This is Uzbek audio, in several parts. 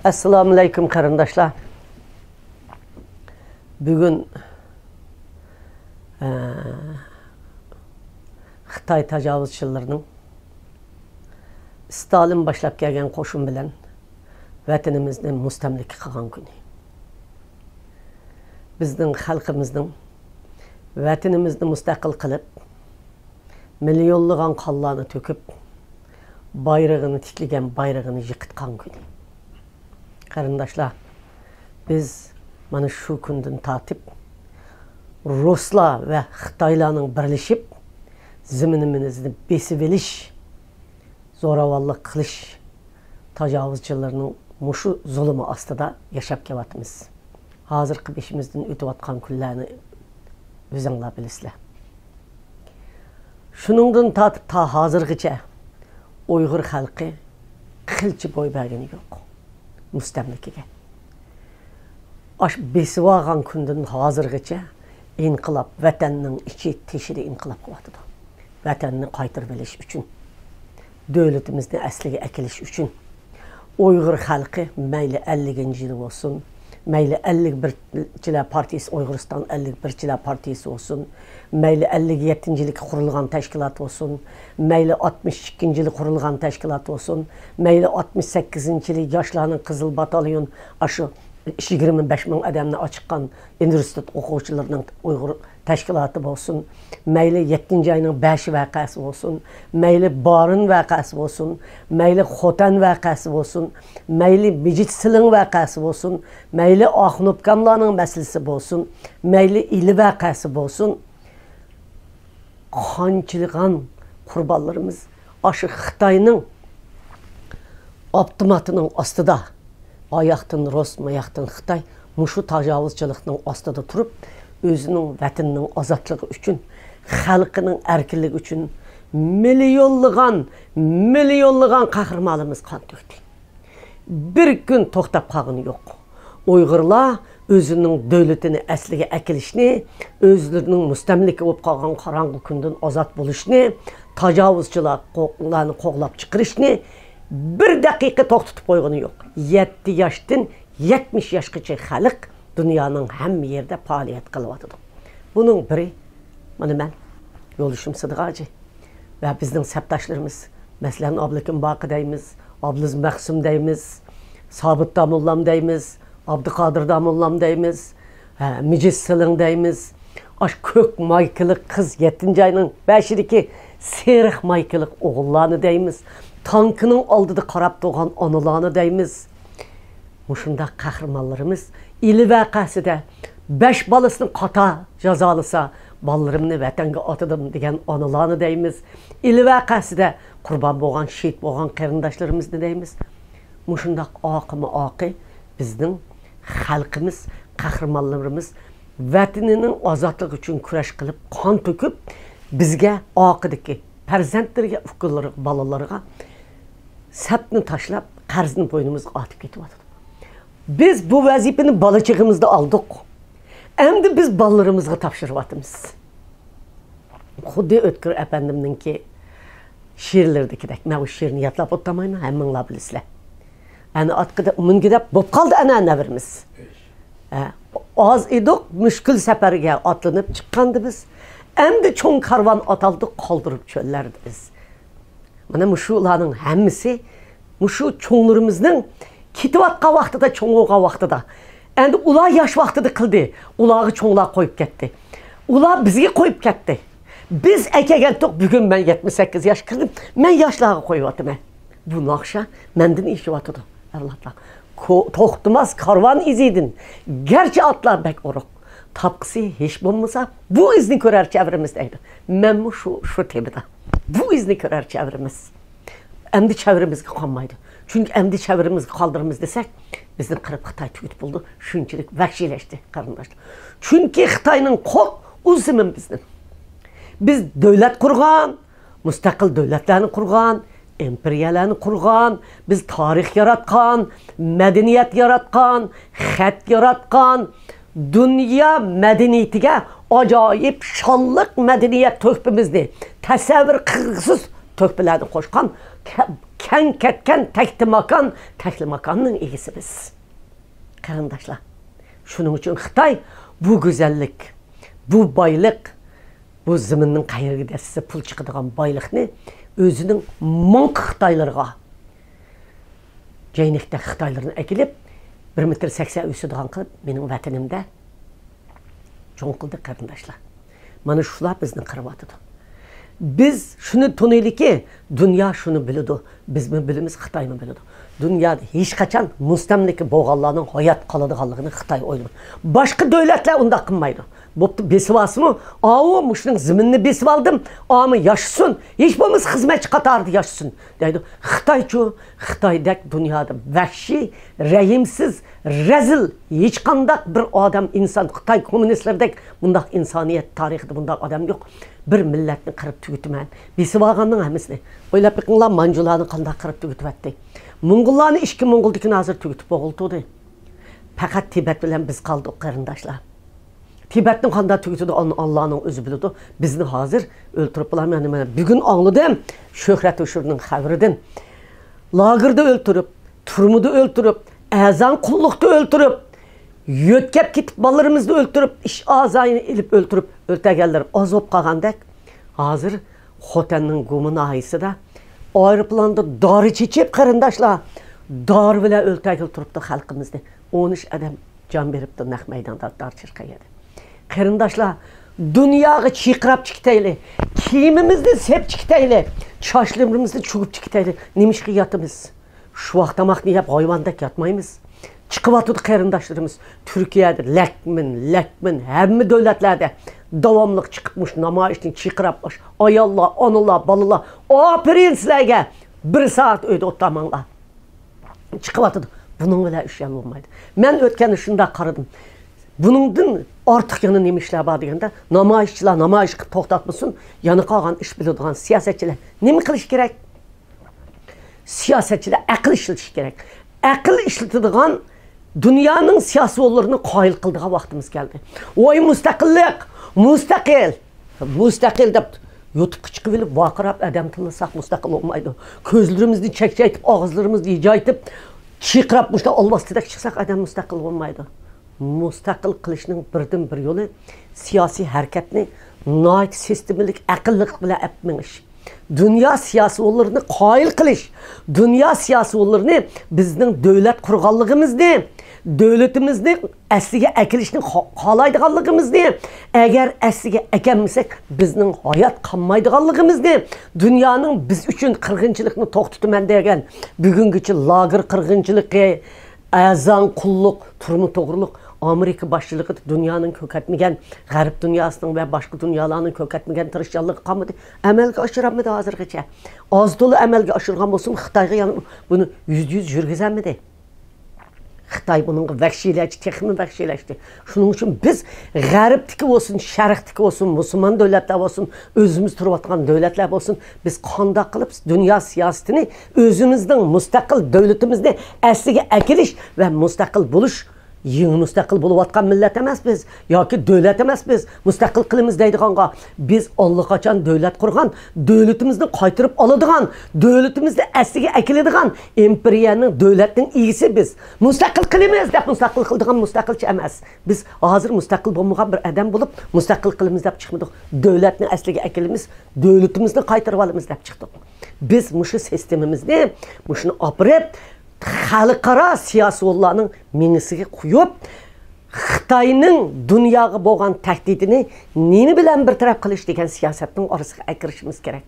Assalamu alaikum qarindoshlar. Bugun Xitoy tajovuzchilarining Stalin boshlab kelgan qo'shin bilan vatanimizni mustamlika qilgan kuni. Bizning xalqimizning vatanimizni mustaqil qilib, milyonlagan qonlarni to'kib, bayrog'ini tiklagan bayrog'ini yiqitgan kuni. Qarindoshlar, biz mana shu kundan tortib Ruslar va Xitoylarning birlashib zaminimizni besib olish, zo'ravonlik qilish tajovuzchilarning mushu zulmi ostida yashab kelyapmiz. Hozirgi beshimizdan o'tayotgan kunlarni o'zinglar bilasizlar. Shuningdan tortib ta hozirgacha Uyg'ur xalqi qilchi bo'y bergani yo'q. Mustamlikaga. Aş besib olgan kundan hozirgacha inqilob vatanning ichi teshida inqilob qilyapti. Vatanni qaytarib olish uchun, davlatimizni asliga akilish uchun Uyg'ur xalqi mayli 50-yil bo'lsin, mayli 51-chilar partiyasi Uyg'uriston 51-chilar partiyasi bo'lsin, mayli 57-yilga qurilgan tashkilot bo'lsin, mayli 62-yilga qurilgan tashkilot bo'lsin, mayli 68-yillik yoshlarning qizil batalyon aşı 25,000 adamni ochiqqan universitet o'quvchilarining Uyg'ur tashkiloti bo'lsin, mayli 7-oyning 5 voqeasi bo'lsin, mayli Borin voqeasi bo'lsin, mayli Xotan voqeasi bo'lsin, mayli Bijitsilin voqeasi bo'lsin, mayli Oxnobkamlarning masalasi bo'lsin, mayli ili voqeasi bo'lsin, qanchilgan qurbonlarimiz aşı Xitoyning avtomatining ostida ayaqdan Rus, mayaqdan Xitoy mushu tajovuzchilikning ostida turib, o'zining vatanining ozodligi uchun, xalqining erkinligi uchun milyonlagan qahramonlarimiz qon to'kdi. Bir kun to'xtab qolgani yo'q. Uyg'urlar o'zining davlatini asliga akilishni, o'zlarining mustamlika bo'lib qolgan qorong'u kundan ozod bo'lishni, tajovuzchilarni qo'g'lab chiqarishni bir daqiqa to'xtatib qo'ygani yo'q. 7 yoshdan 70 yoshgacha xalq dunyoning hamma yerda faoliyat qilyapti. Buning biri mana men Yo'lishim Sidiqoji va bizning sabdoshlarimiz, masalan Abdukim Boqi deymiz, Abdulaziz Maqsum deymiz, Sobit Domullam deymiz, Abduqodir Domullam deymiz, Mijitsilin deymiz. Aş ko'k maykilik qiz 7-oyning 5-idagi seriq maykilik o'g'illarni deymiz. Tankının aldığı qarab doğan analarını deymiz. Muşunda qahramonlarimiz ili vaqasida 5 balasını qata jazalısa ballarımni vatanga atadım degan analarını deymiz. İli vaqasida qurban bo'lgan, şehit bo'lgan qarindoshlarimizni deymiz. Muşunda oqi bizning xalqimiz, qahramonlarimiz vatanining ozodligi uchun kurash qilib, qon to'kib, bizga oqidagi farzandlarga, uqullarga, balalarga sapni tashlab, qarzni bo'ynimizga otib ketyapti. Biz bu vazifani balachig'imizda oldik. Endi biz balalarimizga topshiryapmiz. Xuddi O'tkir apandimninki she'rlardagidek. Men o'sha she'rni yodlab o'tamayman, hammanglar bilasizlar. Ana otqida mungidab bo'lib qoldi ana navrimiz. Oz edik, mushkul safarga otlanib chiqqandi biz. Endi cho'ng karvan ataldık, qoldirib cho'llardi biz. Mana mushularning hammasi mushu cho'nglarimizning ketayotgan vaqtida, cho'ng'o'gan vaqtida. Endi ular yosh vaqtida qildi. Ularga cho'nglar qo'yib ketdi. Ular bizga qo'yib ketdi. Biz akagan to'q bugun men 78 yosh kirdim. Men yoshlarga qo'yibotman. Bu naqsha mendan eshiyotidu. Allohlar. To'xtamas karvan izidin. Gerçi atlar bek uruq. Tapqısı hiç bulmasa bu izni ko'rar çevrimiz deydi. Men şu tebida. Bu izni ko'rar çevrimiz. Endi çevremizga qolmaydi. Çünkü endi çevremizga qoldiramiz desek, bizni qirib Xitoy tugitib bo'ldi. Shunchalik vahshiyleşti qarindoshlar. Çünkü Xitoyning qo'l o'zimin bizni. Biz davlat qurgan, mustaqil davlatlarni qurgan, imperiyalarni qurgan, biz tarix yaratgan, madaniyat yaratgan, xat yaratgan, dünya medeniyetiga acayip şanlık medeniyet töhfemizni tasavvur qilg'isiz töhfelerni qo'shgan keng ketken tekli makanın egisi biz. Qarindoshlar, shuning uchun Xitoy bu go'zallik, bu boylik, bu zaminning qayerga desa pul chiqadigan boylikni o'zining ming Xitoylarga Ceynikdə Xitaylarını əkilib 1,80 m üstüdüğün qılıb benim vətənimdə çoğun qıldı qarindoshlar. Mana şular bizni qırıvatıdı. Biz şunu tunuyli ki dünya şunu bilidi. Biz mi bilimiz Xitay mı bilidi. Dünyada hiç kaçan mustamliki boğallarının hayat kalıdığanlığını Xitay oynuyor. Başka devletler onda kınmaydı. Boptu besivası mı? Ağı muşunun ziminini besiv aldım. Ağımı yaşasın. Hiç bulmaz hizmetçi katardı yaşasın. Deydi. Xitay'daki dünyada vahşi, rehimsiz, rezil, hiç kandak bir adam insan. Xitay komünistlerdeki bundak insaniyet tarihinde bundak adam yok. Bir milletini kırıp tügütümen. Besiv ağanın hemisini. Öyle bir mancularını kandak kırıp tügütüvetti. Mongollarını işki Mongoldakini hazır tügütüp boğultudu. Fakat Tibet bilen biz kaldık qarindoshlar. Tibet'nin kanda tügütüdü Allah'ın özü bilidi. Bizni hazır öldürüp bulamıyorum. Bugün anladım. Şöhret Uşur'un xabiridin. Lagırda öldürüp, turmudu öldürüp, ezan kullukta öldürüp, yötkep gitip ballarımızda öldürüp, iş azayını ilip öldürüp, ötegeller az olup kalgandak. Hazır Xotan'ın gumun ayısı da aeroplanda darı çeçip qarindoshlar. Dar bile ötegel turuptu halkımızda. 13 adam can beripti naq meydanda dar çırqaydı. Qarindoshlar, dunyoga chiqirib chiqtayli, kiyimimizni sep chiqtayli, choshlarimizni chugib chiqtayli. Nimishqa yotimiz? Shu vaqt tamoqni yeb hayvondak yotmaymiz. Chiqib o'tdi qarindoshlarimiz. Turkiyada lakmin, hamma davlatlarda davomli chiqibmuş namoyishni chiqiribmuş. Ayollar, onalar, bolalar, aferin sizlarga. 1 soat uyda o'tirmanglar. Chiqib o'tdi. Bunun bilan ish ham bo'lmaydi. Men o'tgan shunda qaradim. Bunundan artıq yana nima ishlar bor deganda, namoyishchilar namoyish qilib to'xtatmasin, yana qolgan ish biladigan siyosatchilar nima qilish kerak? Siyosatchilar aql ishlatish kerak. Aql ishlatadigan dunyoning siyosatchilarini qoyil qildigan vaqtimiz keldi. Voy mustaqillik, mustaqil deb YouTube'ga chiqib olib vaqirab adam tillasak mustaqil olmaydi. Ko'zlarimizni chekchaytib, og'izlarimizni yeyaytib, chiqirib mushta olmasdan chiqsak adam mustaqil olmaydi. Mustaqil qilishning birdan bir yo'li siyosiy harakatni noit sistemlik aqlliq bilan apminish. Dünya siyosatchilarini qoyil qilish, dünya siyosatchilarini bizning davlat qurganligimizni, davlatimizni asliga akilishni xohlaydiganligimizni, agar asliga akammasak bizning hayot qolmaydiganligimizni, dunyoning biz uchun qirg'inchilikni to'xtataman degan bugungacha lager qirg'inchiligi, azan qulluq, turmush to'g'riliq Amerika başçılığı dünyanın köketmegen, G'arb dünyasının ve başka dünyalarının köketmegen tirishchanligi qolmadi. Amalga oshirolmadi hozirgacha. Az to'la amalga oshirgan bo'lsin, Xitoyga yana buni %100 yurgizolmadi. Xitoy buning vahshiylashishi, texnik vahshiylashdi. Shuning uchun biz G'arbdiki bo'lsin, Sharqdiki bo'lsin, musulmon davlatlar bo'lsin, o'zimiz turayotgan davlatlar bo'lsin, biz qanday qilib dunyo siyosatini o'zimizning mustaqil davlatimizni asliga akilish va mustaqil bo'lish yeni müstakil buluvatkan millet emas biz, yoki devlet emas biz, müstakil qilimiz deydiğanga biz allaqachon devlet kurgan, devletimizni qaytirib oladigan, devletimizde asliga akiladigan imperiyaning devletning iyisi biz. Müstakil qilimiz deb müstakil qildigan müstakilchi emas. Biz hozir müstakil bo'lmagan bir adam bo'lib, müstakil qilimiz deb chiqmadik. Devletni asliga akilimiz, devletimizni qaytirib olamiz deb chiqdik. Biz mushu sistemimizni, mushuni opirib xalqaro siyosatchilarning minisiga qo'yib, Xitoyning dunyoga bo'lgan tahdidini nima bilan bir taraf qilish degan siyosatning orasiga akirishimiz kerak.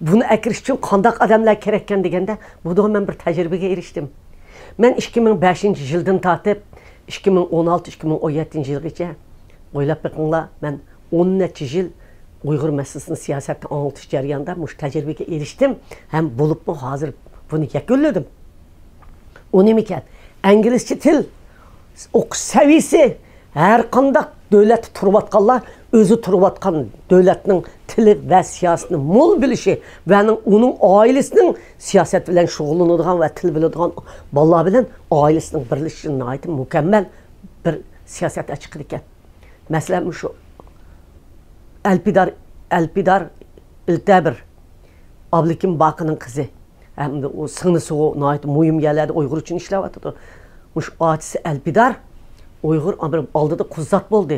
Buni akirish uchun qanday odamlar kerak ekan deganda, bu da men bir tajribaga erishdim. Men 2005-yildan tortib 2016-2017-yilgacha o'ylab biqinglar, men 10 necha yil Uyg'ur masalasini siyosatni anglatish jarayonida mush tajribaga erishdim. Ham bo'libmi hozir buni yakunladim. O nima ekan? İngilizce til o'qish saviyasi har qanday davlat turayotganlar o'zi turayotgan davlatning tili va siyosatini mo'l bilishi va uning oilasining siyosat bilan shug'ullanadigan va til biladigan bolalar bilan oilasining birlashishini mukammal bir siyosat chiqdi ekan. Masalan, shu Alpidar Iltabir Ablikim Baqining qizi. hem de o sınısı o nait mühim yerlerde Uygur için işlevatıdı. Muş atisi Elbidar Uygur aldı da kuzzat oldu.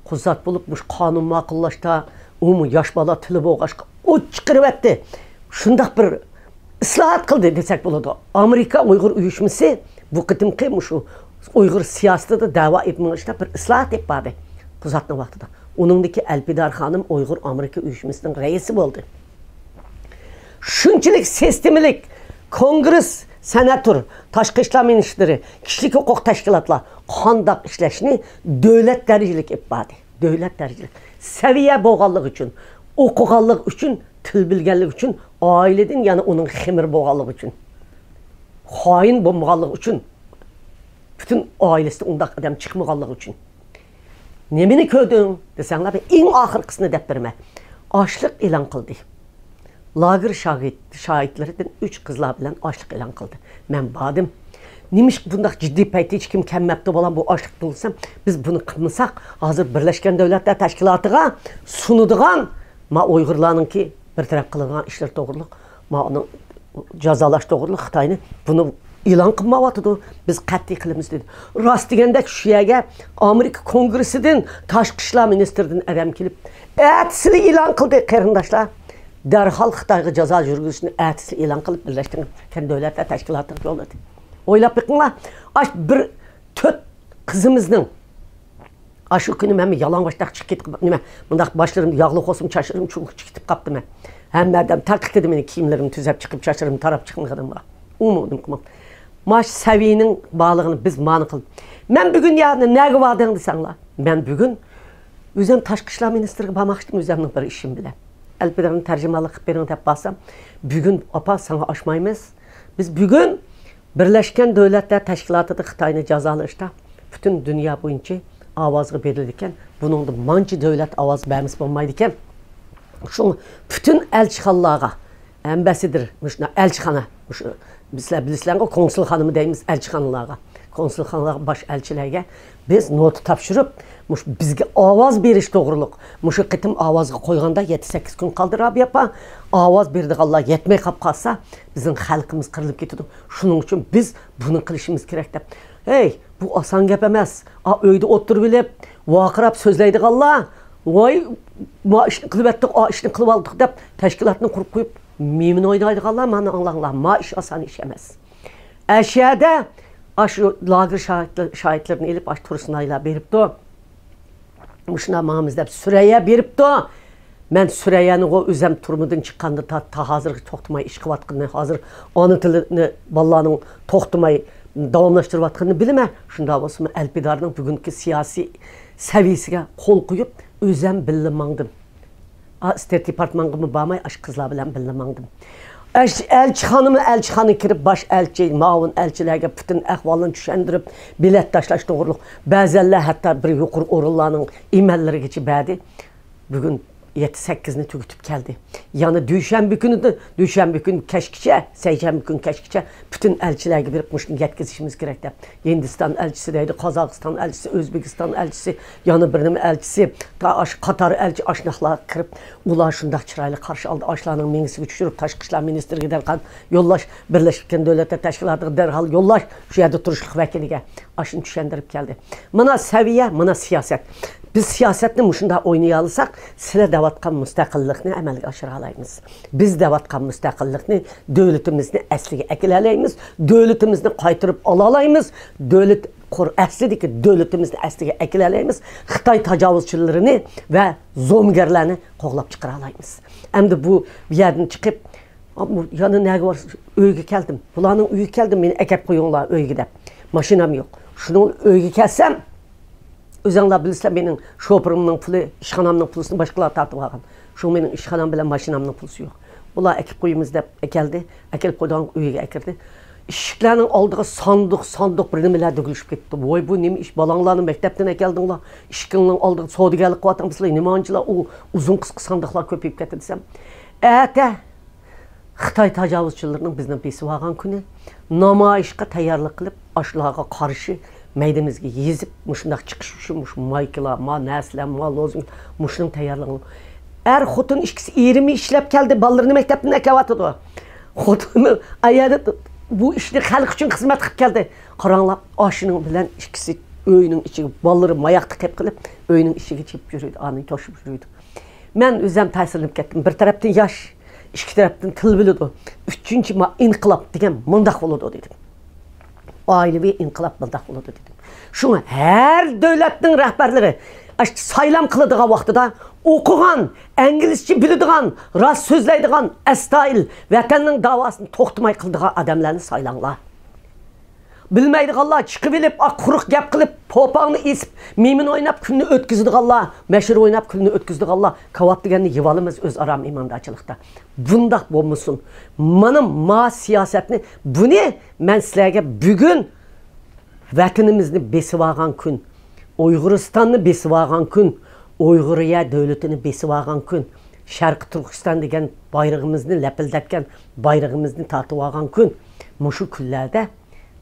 Kuzzat bulup muş kanun makıllaşta umu yaş bala tili boğaşka o çıkırıp etti. Şundak bir ıslahat kıldı desek buladı. Amerika Uygur uyuşması bu kıtımki muşu Uygur siyaseti de dava etmişte bir ıslahat etmedi. Kuzzat'ın vaxtıda. Onundaki Elbidar hanım Uygur Amerika uyuşmasının reisi oldu. Şunçilik sistemilik Kongres, senatör, Taşqı İşler Ministri, kişilik hukuk teşkilatlar qandaq işleşini devlet dericilik etmedi. Devlet dericilik. Seviye boğallık için, okuğallık için, til bilgenlik için, aileden yani onun xemir boğallık için, hain boğallık için, bütün ailesi ondaq adam çıkmağallık için. Nemini köydün desenler en ahırkısını dep verme. Açlık ilan kıldı. Lager şahitlerden 3 kızlar bilen açlık ilan kıldı. Ben badım. Nimiş bundaq ciddi paytı hiç kim kemmepti olan bu açlık olsam biz bunu kılmasak hazır Birleşken Devletler Teşkilatı'na sunuduğun ma Uygurlarının ki bir taraf kılığın işler doğruluk ma onu cazalaş doğruluk Xitayını bunu ilan kılmavatıdı. Biz qat'iy qilamiz dedi. Rast degende şu yerge Amerika Kongresi'den Taşqı İşler Ministri'den adam kelip ertesi ilan kıldı qarindaşlar. Derhal Xitayga jaza yürgüsünü ertesi ilan kılıp Birleşken Devletler Teşkilatı'na yolladı. Oylap bakınlar, bir 4 kızımızın şu günü ben yalan başlaq çıkıp gittim. Bundaq başlarım yağlı olsun çaşırım çünkü çıkıp kaptım ben. Hem nereden takip edim beni kiyimlerimi tüzep çıkıp çaşırım tarap çıkmadım bak. Umudum kumam. Maş seviyenin bağlığını biz manı kıldık. Ben bugün yani ne vadığını sanla. Ben bugün Üzem Taşqı İşler Ministri'ye bakmıştım üzemnin bir işim bile. Elbidar'ın tercümalık birini tep bassam. Bugün apa sana aşmayımız. Biz bugün Birleşken Devletler Teşkilatı'da Xitayını cazalaşta bütün dünya boyunca avazı verilirken bunun da mançı devlet avaz vermiş olmaydıken şu bütün elçixanlığa embesidir, elçixana bizler konsul hanımı deyimiz elçixanlığa konsul hanımlar baş elçilerge biz notu tapşırıp bizge avaz beriş doğruluk muşu qitim avazga koyganda 7-8 gün kaldı Rabia apa avaz berdi Allah yetmey qap qalsa bizim xalqımız qırılıp ketidi. Şunun için biz bunu qilishimiz kerak deb. Hey, bu asan gap emas. Öyde oturup bilip vaqirab sözleydik Allah. Vay, ma işni qilib etdik, işni qilib aldık deb teşkilatını kurup koyup memin oynaydık Allah, mana Allah, ma iş asan iş emas. Eşyada şu lager şahitlerini elip tursunayla beripdi. Muşuna mağımızda Süreyya beripdi. Ben Süreyya'nın o üzem turumudun çıqqanda ta hazır toxtumay iş qıvatqını, hazır ana tilini ballarının toxtumay davamlaştırıvatqını bilmə. Şunda olsun Elbidar'ın bugünkü siyasi seviyesiga qol qoyup üzem billimandım. İster departmanımı bağmay aş kızlar bilen billimandım. Elçixanı kirib baş elçi, mavun elçilerge bütün ahvalını düşendirip bilet taşlaş doğruluk. Bəzəllər hatta bir yuqur orullarının imelleri geçip bədi. Bugün 7-8'ini tükütüp geldi. Yani düşenbü gün keşkiçe, seyşenbü gün keşkiçe bütün elçiler gibi yapmıştım yetkizişimiz gerekti. Hindistan elçisi deydi, Kazakistan elçisi, Özbekistan elçisi, yanı birinin elçisi, Katar elçi aşnaqlar kırıp ular şundaq çıraylı karşı aldı. Aşlarının mengisini düşürüp Taşqı İşler Ministri giderken yollaş Birleşken Devletler Teşkilatı derhal yollaş şu yerde turuşluq vəkiliga aşını düşendirip geldi. Mana seviye, mana siyaset. Biz siyasetini muşunda oynayalırsak sizler davatqan müstəqillikni əməlga aşıralayımız. Biz davatqan müstəqillikni devletimizni əsliga əkiləlayımız, devletimizni qaytırıb alalayımız, devlet əslidir ki devletimizni əsliga əkiləlayımız, Xitay təcavüzçilərini və zomgerlərini qoğlab çıxaralayımız. Əmdi bu yerdən çıxıb, yanı nə var, öyge gəldim, bulanın öyge gəldim, meni əkəb qoyunlar öygedə, maşinam yox. Şunun öyge gəlsəm, Özənlər bilirsən benim şopurumun pulu, işxanamın pulusunu başqalar tartıb alğan. Şu benim işxanam bilen maşinamın pulusu yox. Bunlar ekip qoyumuz deb əkeldi, əkelib qoyduğun öyge əkirdi. İşiklərinin aldığı sandıq birinimlər dökülüşüp getdi. Voy bu nemi iş balanlarını məktəbdən əkeldinlər. İşiklərinin aldığı soğudigarlıq qıvatımızla nemancılar o uzun qısqı sandıqlar köpəyib getdi desəm. Ətə Xitay təcavüzçilərinin bizdən besi varğan günü namayışqa tayarlıq qılıb aşılağa qarşı meydemizge yezip muşundaq çıkış üçün muş maykıla, ma nəslə, ma lozun muşunun tayarlığını. Xotun işkisi 20 işlep geldi, ballarını mektepten əkevatıdı. Xotini ayada bu ishni xalq uchun xizmat qilib keldi. Qaranglar, oshining bilan ikkisi uyning ichiga bolaları mayaqti qilib qilib, uyning ichiga chip yuradi, ani toshib yuradi. Men o'zim ta'sirlanib ketdim. Bir tarafdan yosh, ikki tarafdan til biladi. Uchinchi inqilob degan mundaq bo'ladi dedim. Aileviy inqilob mundaq bo'ladi dedim. Shuni har davlatning rahbarlari saylam qiladigan vaqtida o'qigan, inglizcha biladigan, rost so'zlaydigan, astoyil vatanning davosini to'xtamay qiladigan odamlarni saylanglar. Bilmaydiganlar chiqib elib, quruq gap qilib, popangni esib, memin o'ynab kunni o'tkazadiganlar, mashhur o'ynab kunni o'tkazadiganlar, kavab deganni yeb olamiz o'z aram imondachilikda. Bundaq bo'lmasin. Mana ma siyosatni, buni men sizlarga bugun vatanimizni besib olgan kun, Uyg'uristonni besib olgan kun, Uyg'uriya davlatini besib olgan kun, Sharq Turkiston degan bayrog'imizni lapildatgan, bayrog'imizni tortib olgan kun, mushu kunlarda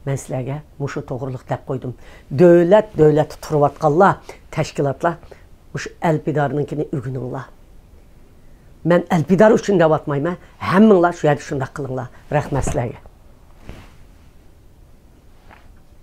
men sizlarga mushu to'g'riliq deb qo'ydim. Davlat turayotganlar, tashkilotlar mushu alpidarninkini o'gininglar. Men alpidar uchun deb atmayman, hammanglar shu yerda shunday qilinglar. Rahmat sizlarga.